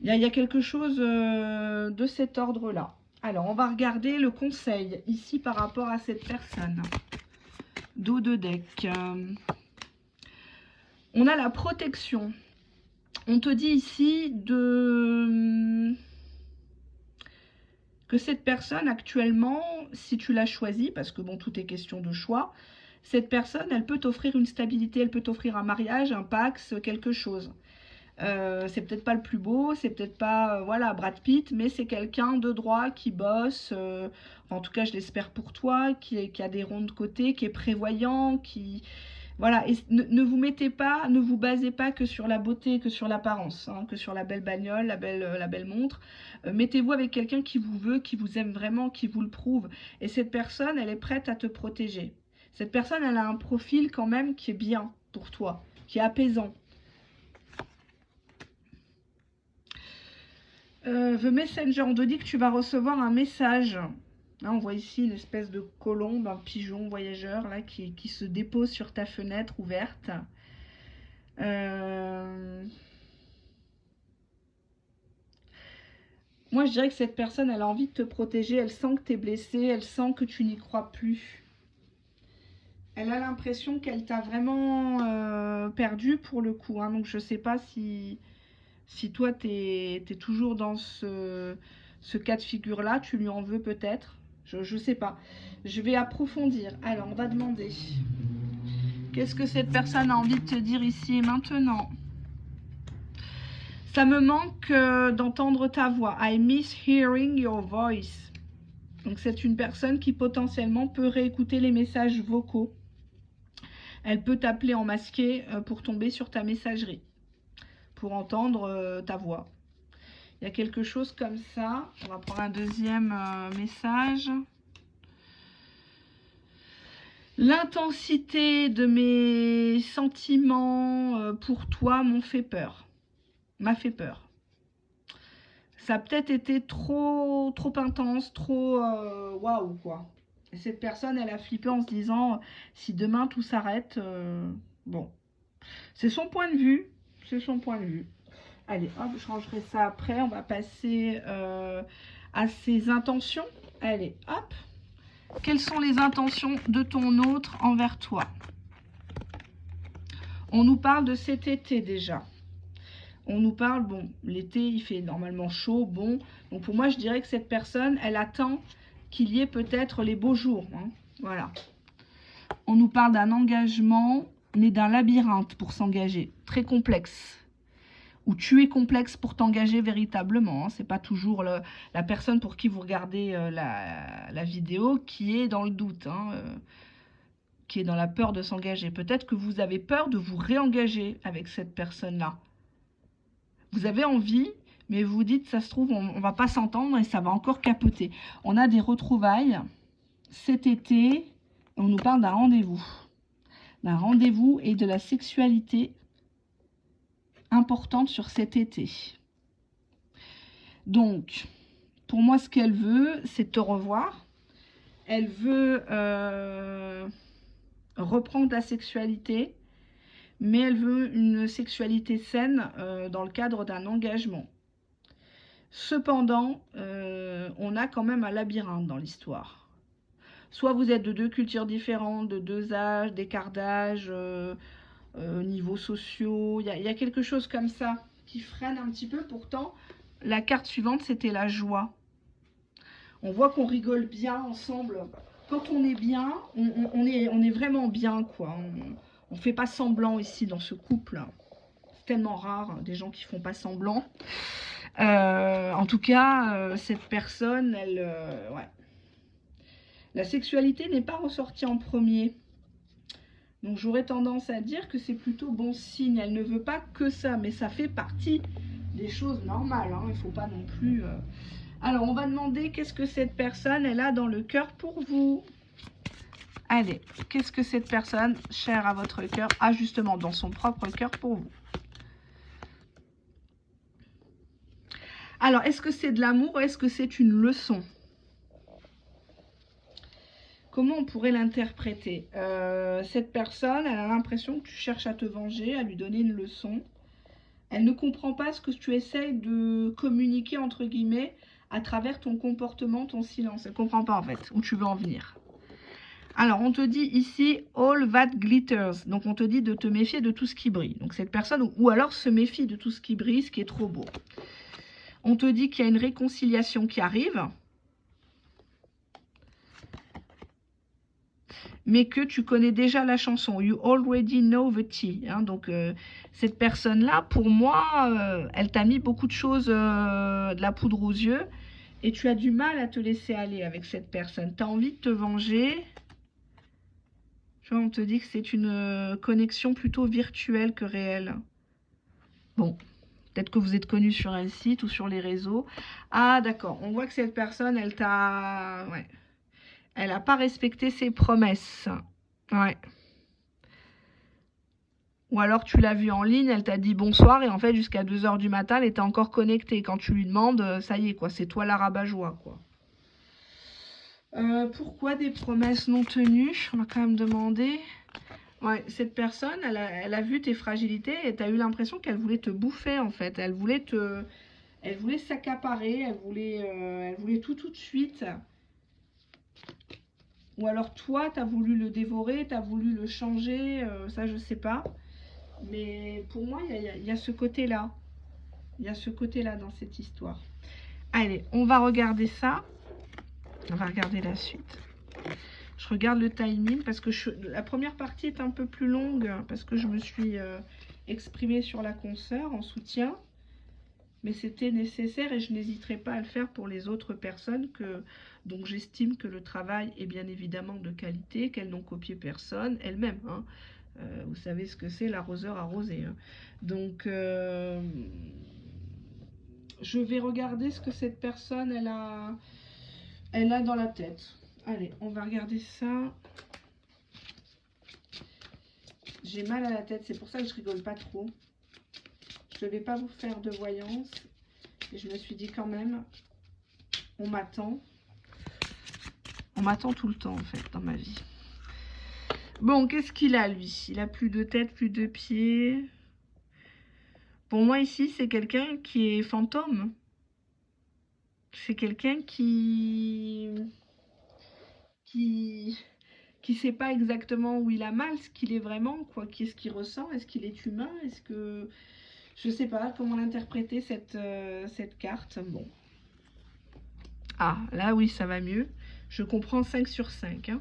Il y a quelque chose de cet ordre-là. Alors, on va regarder le conseil ici par rapport à cette personne. Dos de deck. On a la protection. On te dit ici que cette personne actuellement, si tu l'as choisie, parce que bon, tout est question de choix, cette personne, elle peut t'offrir une stabilité, elle peut t'offrir un mariage, un pax, quelque chose. C'est peut-être pas le plus beau, c'est peut-être pas voilà Brad Pitt, mais c'est quelqu'un de droit qui bosse, en tout cas je l'espère pour toi, qui a des ronds de côté, qui est prévoyant, qui voilà, et ne vous mettez pas, ne vous basez pas que sur la beauté, que sur l'apparence, hein, que sur la belle bagnole, la belle montre. Mettez-vous avec quelqu'un qui vous veut, qui vous aime vraiment, qui vous le prouve. Et cette personne, elle est prête à te protéger. Cette personne, elle a un profil quand même qui est bien pour toi, qui est apaisant. The Messenger, on te dit que tu vas recevoir un message. Là, on voit ici une espèce de colombe, un pigeon voyageur là, qui se dépose sur ta fenêtre ouverte. Moi, je dirais que cette personne, elle a envie de te protéger. Elle sent que tu es blessé. Elle sent que tu n'y crois plus. Elle a l'impression qu'elle t'a vraiment perdu pour le coup. Hein. Donc, je ne sais pas si toi, tu es toujours dans ce cas de figure-là. Tu lui en veux peut-être. Je ne sais pas. Je vais approfondir. Alors, on va demander. Qu'est-ce que cette personne a envie de te dire ici et maintenant? Ça me manque d'entendre ta voix. I miss hearing your voice. Donc, c'est une personne qui potentiellement peut réécouter les messages vocaux. Elle peut t'appeler en masqué pour tomber sur ta messagerie, pour entendre ta voix. Il y a quelque chose comme ça. On va prendre un deuxième message. L'intensité de mes sentiments pour toi m'a fait peur. Ça a peut-être été trop intense, trop waouh quoi. Et cette personne, elle a flippé en se disant si demain tout s'arrête, bon. C'est son point de vue. C'est son point de vue. Allez, hop, je rangerai ça après. On va passer à ses intentions. Allez, hop. Quelles sont les intentions de ton autre envers toi? On nous parle de cet été déjà. On nous parle, bon, l'été, il fait normalement chaud, bon. Donc pour moi, je dirais que cette personne, elle attend qu'il y ait peut-être les beaux jours. Hein. Voilà. On nous parle d'un engagement, mais d'un labyrinthe pour s'engager. Très complexe. Ou tu es complexe pour t'engager véritablement. Hein. Ce n'est pas toujours la personne pour qui vous regardez la vidéo qui est dans le doute. Hein, qui est dans la peur de s'engager. Peut-être que vous avez peur de vous réengager avec cette personne-là. Vous avez envie, mais vous vous dites, ça se trouve, on ne va pas s'entendre et ça va encore capoter. On a des retrouvailles cet été, on nous parle d'un rendez-vous. D'un rendez-vous et de la sexualité importante sur cet été. Donc, pour moi, ce qu'elle veut, c'est te revoir. Elle veut reprendre la sexualité, mais elle veut une sexualité saine dans le cadre d'un engagement. Cependant, on a quand même un labyrinthe dans l'histoire. Soit vous êtes de deux cultures différentes, de deux âges, d'écart d'âge, niveaux sociaux. Il y a quelque chose comme ça qui freine un petit peu. Pourtant, la carte suivante, c'était la joie. On voit qu'on rigole bien ensemble. Quand on est bien, on est vraiment bien, quoi. On ne fait pas semblant ici dans ce couple. C'est tellement rare, hein, des gens qui font pas semblant. En tout cas, cette personne, elle... ouais. La sexualité n'est pas ressortie en premier. Donc j'aurais tendance à dire que c'est plutôt bon signe. Elle ne veut pas que ça, mais ça fait partie des choses normales. Hein. Il ne faut pas non plus... Alors, on va demander qu'est-ce que cette personne, elle a dans le cœur pour vous. Allez, qu'est-ce que cette personne, chère à votre cœur, a justement dans son propre cœur pour vous. Alors, est-ce que c'est de l'amour ou est-ce que c'est une leçon? Comment on pourrait l'interpréter? Cette personne, elle a l'impression que tu cherches à te venger, à lui donner une leçon. Elle ne comprend pas ce que tu essayes de communiquer, entre guillemets, à travers ton comportement, ton silence. Elle ne comprend pas, en fait, où tu veux en venir. Alors, on te dit ici, all that glitters. Donc, on te dit de te méfier de tout ce qui brille. Donc, cette personne, ou alors se méfie de tout ce qui brille, ce qui est trop beau. On te dit qu'il y a une réconciliation qui arrive, mais que tu connais déjà la chanson. You already know the tea. Hein, donc, cette personne-là, pour moi, elle t'a mis beaucoup de choses, de la poudre aux yeux, et tu as du mal à te laisser aller avec cette personne. Tu as envie de te venger. Tu vois, on te dit que c'est une connexion plutôt virtuelle que réelle. Bon, peut-être que vous êtes connu sur un site ou sur les réseaux. Ah, d'accord. On voit que cette personne, elle t'a... Ouais. Elle n'a pas respecté ses promesses. Ouais. Ou alors tu l'as vue en ligne, elle t'a dit bonsoir et en fait jusqu'à 2 h du matin, elle était encore connectée. Quand tu lui demandes, ça y est, quoi, c'est toi la rabat-joie, quoi. Pourquoi des promesses non tenues? On va quand même demander. Ouais, cette personne, elle a vu tes fragilités et tu as eu l'impression qu'elle voulait te bouffer, en fait. Elle voulait s'accaparer, elle voulait tout de suite. Ou alors toi, tu as voulu le dévorer, tu as voulu le changer, ça je sais pas. Mais pour moi, il y a ce côté-là. Il y a ce côté-là dans cette histoire. Allez, on va regarder ça. On va regarder la suite. Je regarde le timing parce que la première partie est un peu plus longue parce que je me suis exprimée sur la consoeur en soutien. Mais c'était nécessaire et je n'hésiterai pas à le faire pour les autres personnes donc j'estime que le travail est bien évidemment de qualité, qu'elles n'ont copié personne, elles-mêmes. Hein. Vous savez ce que c'est, l'arroseur arrosé. Hein. Donc, je vais regarder ce que cette personne, elle a dans la tête. Allez, on va regarder ça. J'ai mal à la tête, c'est pour ça que je rigole pas trop. Je ne vais pas vous faire de voyance. Et je me suis dit quand même, on m'attend. On m'attend tout le temps, en fait, dans ma vie. Bon, qu'est-ce qu'il a, lui? Il a plus de tête, plus de pieds. Pour moi, ici, c'est quelqu'un qui est fantôme. C'est quelqu'un qui sait pas exactement où il a mal, ce qu'il est vraiment, quoi. Qu'est-ce qu'il ressent? Est-ce qu'il est humain? Est-ce que... Je sais pas comment l'interpréter, cette carte. Bon. Ah, là, oui, ça va mieux. Je comprends 5 sur 5. Hein.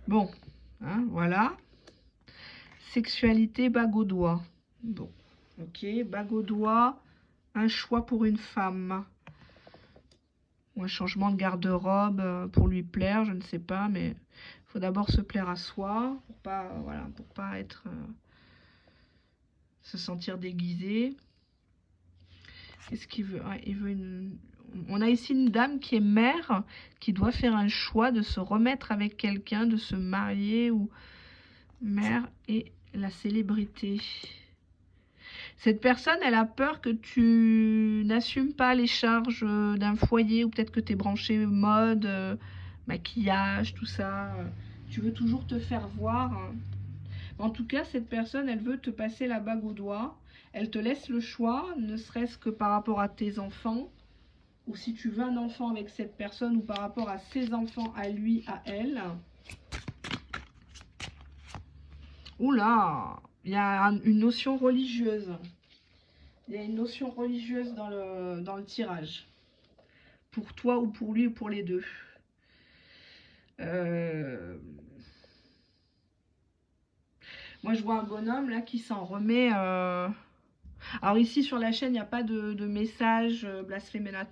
Bon, hein, voilà. Sexualité, bague au doigt. Bon, ok. Bague au doigt, un choix pour une femme. Ou un changement de garde-robe pour lui plaire, je ne sais pas, mais faut d'abord se plaire à soi pour pas, voilà, pour pas être, se sentir déguisé. Qu'est-ce qu'il veut? Ouais, il veut une... On a ici une dame qui est mère, qui doit faire un choix de se remettre avec quelqu'un, de se marier, ou mère et la célébrité. Cette personne, elle a peur que tu n'assumes pas les charges d'un foyer, ou peut-être que tu es branché mode, maquillage, tout ça. Tu veux toujours te faire voir. En tout cas, cette personne, elle veut te passer la bague au doigt. Elle te laisse le choix, ne serait-ce que par rapport à tes enfants, ou si tu veux un enfant avec cette personne, ou par rapport à ses enfants, à lui, à elle. Oula, il y a une notion religieuse. Il y a une notion religieuse dans le tirage. Pour toi ou pour lui ou pour les deux. Moi, je vois un bonhomme là qui s'en remet. Alors ici sur la chaîne, il n'y a pas de message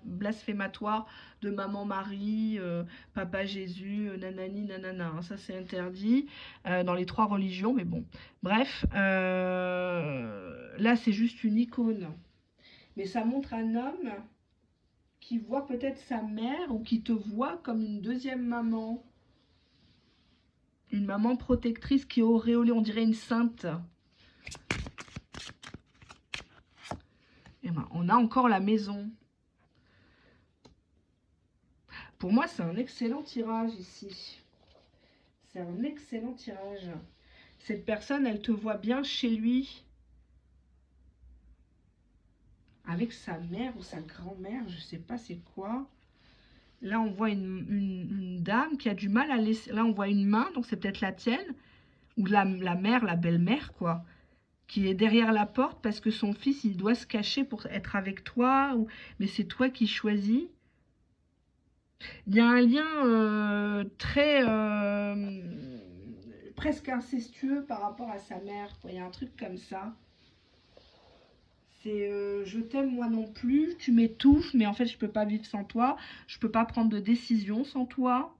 blasphématoire de maman Marie, papa Jésus, nanani, nanana. Ça, c'est interdit dans les 3 religions, mais bon. Bref, là, c'est juste une icône. Mais ça montre un homme qui voit peut-être sa mère ou qui te voit comme une deuxième maman. Une maman protectrice qui est auréolée, on dirait une sainte. Et ben, on a encore la maison. Pour moi, c'est un excellent tirage ici. C'est un excellent tirage. Cette personne, elle te voit bien chez lui. Avec sa mère ou sa grand-mère, je ne sais pas c'est quoi. Là, on voit une dame qui a du mal à laisser... Là, on voit une main, donc c'est peut-être la tienne. Ou la mère, la belle-mère, quoi. Qui est derrière la porte parce que son fils, il doit se cacher pour être avec toi. Mais c'est toi qui choisis. Il y a un lien très... presque incestueux par rapport à sa mère, quoi. Il y a un truc comme ça. C'est je t'aime moi non plus, tu m'étouffes, mais en fait je peux pas vivre sans toi, je peux pas prendre de décision sans toi.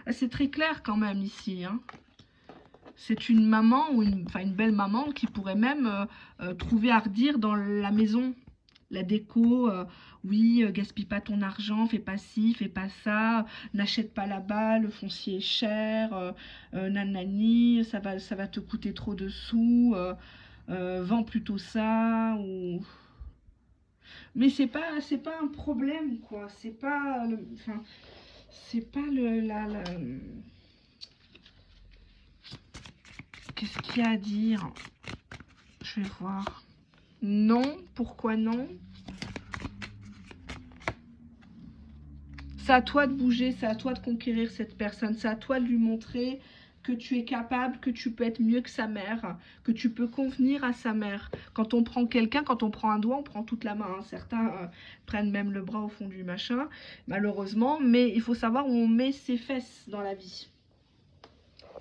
C'est très clair quand même ici, hein. C'est une maman ou une belle maman qui pourrait même trouver à redire dans la maison. La déco, oui, gaspille pas ton argent, fais pas ci, fais pas ça, n'achète pas là-bas, le foncier est cher, nanani, ça va te coûter trop de sous, vends plutôt ça, ou... Mais c'est pas un problème, quoi, c'est pas, enfin, c'est pas Qu'est-ce qu'il y a à dire? Je vais voir. Non, pourquoi non? C'est à toi de bouger, c'est à toi de conquérir cette personne, c'est à toi de lui montrer que tu es capable, que tu peux être mieux que sa mère, que tu peux convenir à sa mère. Quand on prend quelqu'un, quand on prend un doigt, on prend toute la main, hein. Certains prennent même le bras au fond du machin, malheureusement, mais il faut savoir où on met ses fesses dans la vie.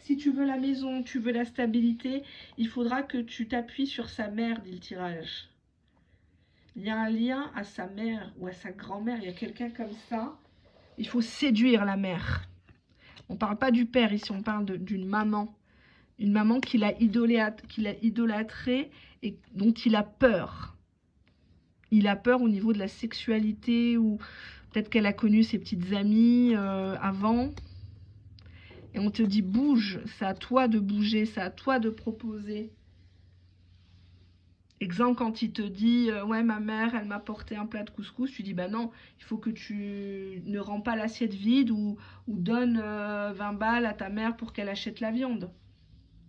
Si tu veux la maison, tu veux la stabilité, il faudra que tu t'appuies sur sa mère, dit le tirage. Il y a un lien à sa mère ou à sa grand-mère, il y a quelqu'un comme ça. Il faut séduire la mère. On ne parle pas du père ici, on parle d'une maman. Une maman qu'il a idolâtrée et dont il a peur. Il a peur au niveau de la sexualité, ou peut-être qu'elle a connu ses petites amies avant. Et on te dit bouge, c'est à toi de bouger, c'est à toi de proposer. Exemple, quand il te dit ouais, ma mère elle m'a porté un plat de couscous, tu dis bah non, il faut que tu ne rends pas l'assiette vide, ou donne 20 balles à ta mère pour qu'elle achète la viande.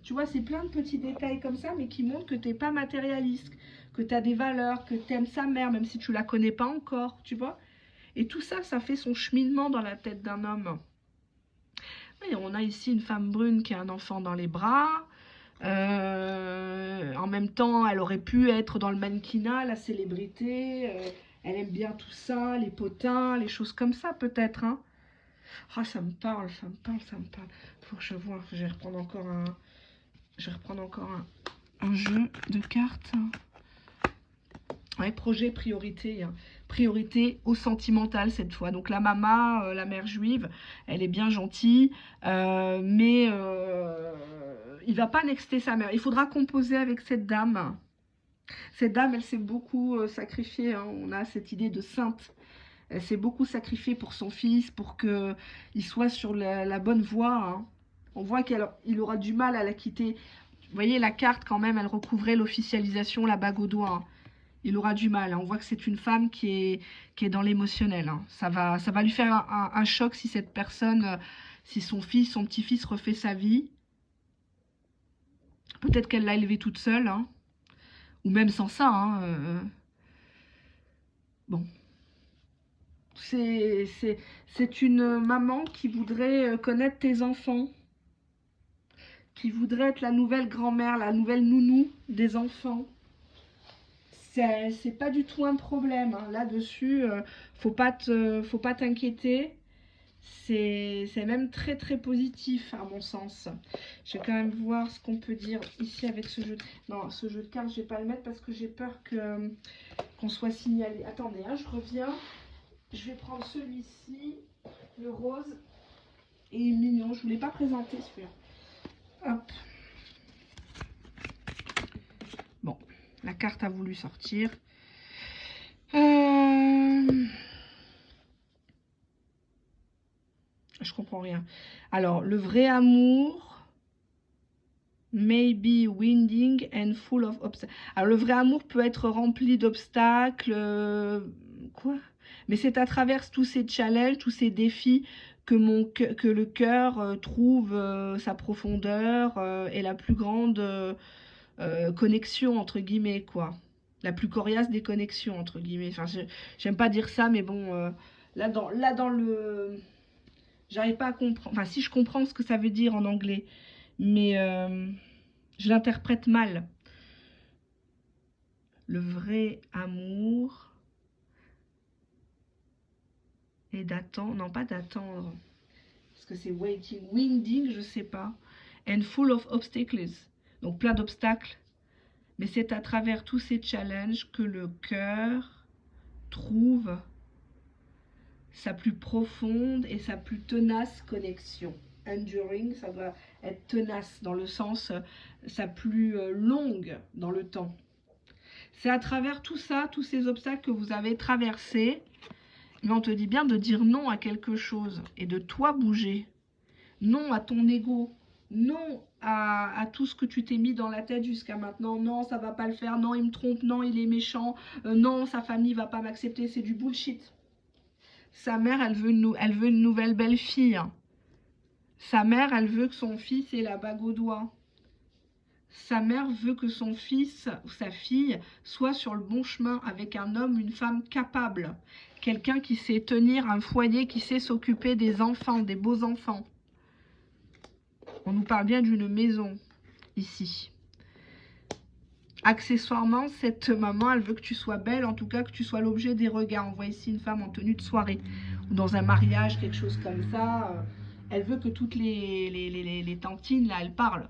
Tu vois, c'est plein de petits détails comme ça, mais qui montrent que tu n'es pas matérialiste, que tu as des valeurs, que tu aimes sa mère, même si tu la connais pas encore, tu vois. Et tout ça, ça fait son cheminement dans la tête d'un homme. Et on a ici une femme brune qui a un enfant dans les bras. En même temps, elle aurait pu être dans le mannequinat, la célébrité. Elle aime bien tout ça, les potins, les choses comme ça, peut-être. Hein. Ah, ça me parle, ça me parle, ça me parle. Faut que je vois. Je vais reprendre encore un jeu de cartes. Ouais, projet, priorité, hein. Priorité au sentimental cette fois. Donc la maman, la mère juive, elle est bien gentille, mais il va pas nexter sa mère. Il faudra composer avec cette dame. Cette dame, elle s'est beaucoup sacrifiée, hein. On a cette idée de sainte. Elle s'est beaucoup sacrifiée pour son fils, pour qu'il soit sur la bonne voie, hein. On voit qu'il aura du mal à la quitter. Vous voyez, la carte, quand même, elle recouvrait l'officialisation, la bague au doigt, hein. Il aura du mal, hein. On voit que c'est une femme qui est dans l'émotionnel, hein. Ça va lui faire un choc si cette personne, si son fils, son petit-fils refait sa vie. Peut-être qu'elle l'a élevé toute seule, hein. Ou même sans ça, hein. Bon. C'est une maman qui voudrait connaître tes enfants, qui voudrait être la nouvelle grand-mère, la nouvelle nounou des enfants. C'est pas du tout un problème, hein. Là-dessus, faut pas t'inquiéter. C'est même très très positif à mon sens. Je vais quand même voir ce qu'on peut dire ici avec ce jeu. Non, ce jeu de cartes, je vais pas le mettre parce que j'ai peur qu'on soit signalé. Attendez, hein, je reviens. Je vais prendre celui-ci, le rose, et mignon. Je voulais pas présenter celui-là. Hop. Bon, la carte a voulu sortir. Je comprends rien. Alors, le vrai amour, maybe winding and full of obstacles. Alors, le vrai amour peut être rempli d'obstacles. Quoi? Mais c'est à travers tous ces challenges, tous ces défis que le cœur trouve sa profondeur et la plus grande connexion, entre guillemets, quoi. La plus coriace des connexions, entre guillemets. Enfin, j'aime pas dire ça, mais bon, là dans le... J'arrive pas à comprendre. Enfin, si je comprends ce que ça veut dire en anglais, mais je l'interprète mal. Le vrai amour est d'attendre. Non, pas d'attendre. Parce que c'est waiting. Winding, je sais pas. And full of obstacles. Donc plein d'obstacles. Mais c'est à travers tous ces challenges que le cœur trouve sa plus profonde et sa plus tenace connexion. Enduring, ça doit être tenace dans le sens sa plus longue dans le temps. C'est à travers tout ça, tous ces obstacles que vous avez traversés, mais on te dit bien de dire non à quelque chose et de toi bouger. Non à ton ego, non à tout ce que tu t'es mis dans la tête jusqu'à maintenant. Non, ça va pas le faire, non, il me trompe, non, il est méchant, non, sa famille va pas m'accepter, c'est du bullshit. Sa mère, elle veut une nouvelle belle-fille. Sa mère, elle veut que son fils ait la bague au doigt. Sa mère veut que son fils ou sa fille soit sur le bon chemin avec un homme, une femme capable. Quelqu'un qui sait tenir un foyer, qui sait s'occuper des enfants, des beaux enfants. On nous parle bien d'une maison, ici. Accessoirement, cette maman, elle veut que tu sois belle, en tout cas que tu sois l'objet des regards. On voit ici une femme en tenue de soirée, ou dans un mariage, quelque chose comme ça. Elle veut que toutes les tantines, là, elles parlent.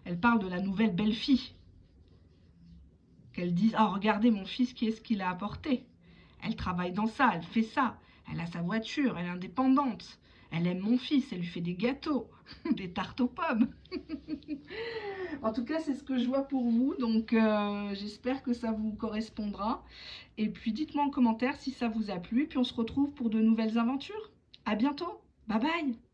Elles parlent de la nouvelle belle-fille. Qu'elles disent, oh, regardez mon fils, qui est-ce qu'il a apporté. Elle travaille dans ça, elle fait ça. Elle a sa voiture, elle est indépendante. Elle aime mon fils, elle lui fait des gâteaux, des tartes aux pommes. En tout cas, c'est ce que je vois pour vous. Donc, j'espère que ça vous correspondra. Et puis, dites-moi en commentaire si ça vous a plu. Puis, on se retrouve pour de nouvelles aventures. À bientôt. Bye bye.